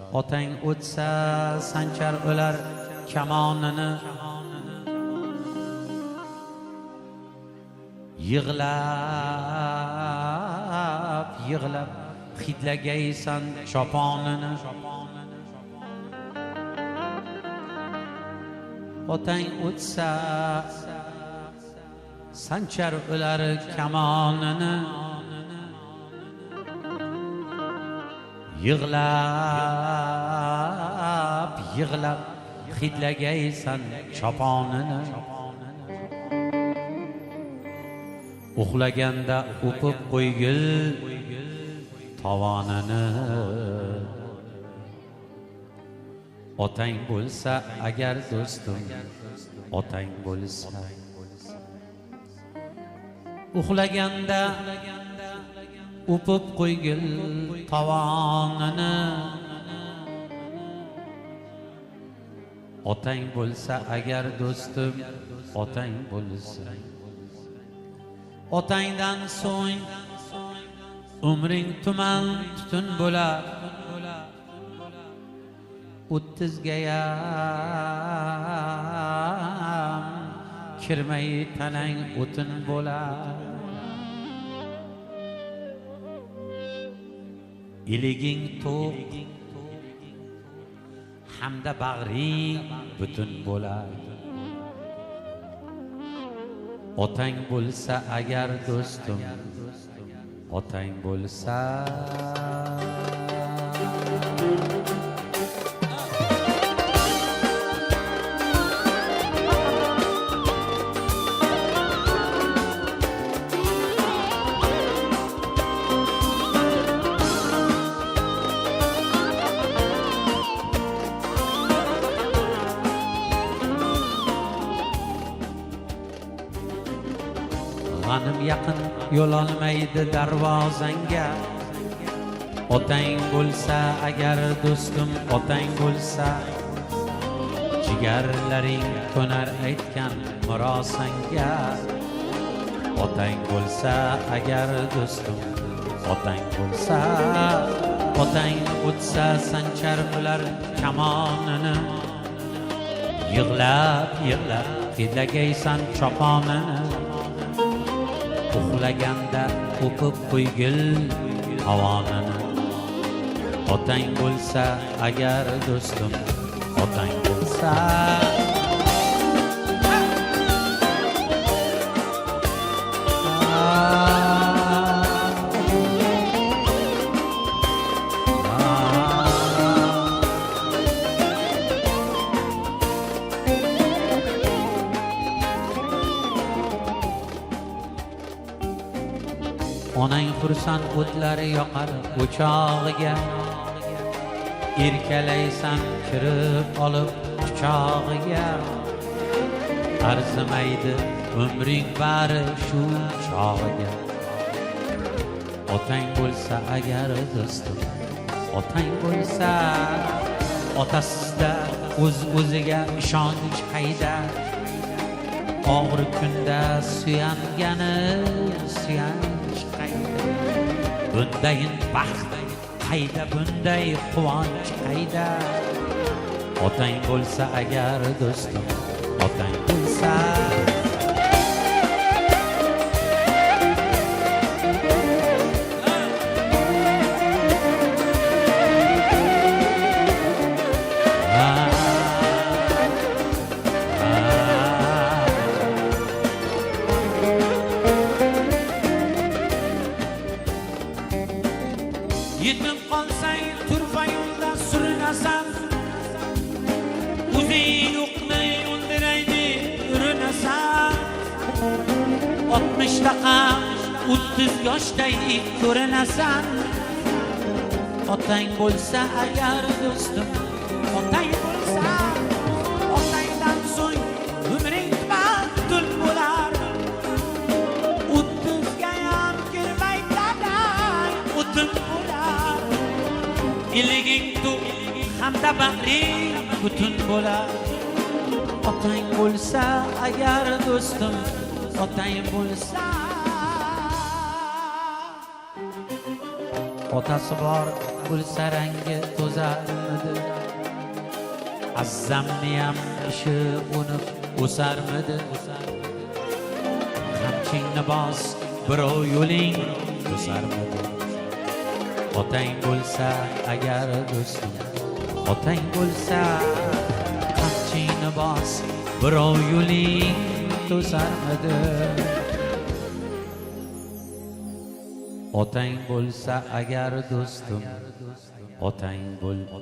Otang o'tsa sanchar o'lar kamonini, yig'lab yig'lab hidlagaysan choponini. Otang o'tsa sanchar o'lar kamonini, yig'lab yig'lab hidlagaysan choponini. Uxlaganda o'pib qo'ygil tovonini. Otang bo'lsa agar do'stim, otang bo'lsa, uxlaganda o'pib qo'ygil tovonini. Otang bo'lsa agar do'stim, otang bo'lsa, otangdan so'ng umring tuman tutun bo'lar. 30gayam kirmay tanang o'tin bo'lar. Iliging to'q hamda bag'ring butun bo'lar. Otang bo'lsa agar do'stim, otang bo'lsa, g'anim yaqin yo'l olmaydi darvozangga. Otang bo'lsa agar do'stim, otang bo'lsa, jigarlaring ko'nar aytgan murosanga. Otang bo'lsa agar do'stim, otang bo'lsa, otang o'tsa sanchar bo'lar kamonini, yig'lab yig'lab hidlagaysan choponini. Uxlaganda o'pib qo'ygil havonini. Otang bo'lsa agar do'stim, otang bo'lsa, onang xursand o'tlari yoqar o'chog'iga. Erkalaysan kirib olib quchog'iga. Arzimaydi umring bari shu chog'iga. Otang bo'lsa agar do'stim, otang bo'lsa, otasida o'ziga ishonch qayda. Og'ir kunda suyangani suyanch qayda. Bundayin baxt qayda, bunday quvonch qayda. Otang bo'lsa agar do'stim, otang bo'lsa, yetim qolsang turfa yo'lda surinasan. O'zing yo'qni o'ldiraydi urinasan. 60 ham 30 yoshday ko'rinasan. Otang bo'lsa agar do'stim, otang bo'lsa, otangdan so'ng umring tun bo'lar. 30gayam kirmay tanang o'tin bo'lar. Iliging to'q hamda bag'ring butun bo'lar. Otang bo'lsa agar do'stim, otang bo'lsa, otasi bor bo'lsa rangi to'zarmidi. azzamniyam ishi unib o'sarmidi? Qamchingni bos, birov yo'ling to'sarmidi? Otang bo'lsa agar do'stim, otang bo'lsa qamchingni bos, birov yo'ling to'sarmidi? Otang bo'lsa agar do'stim, otang bo'lsa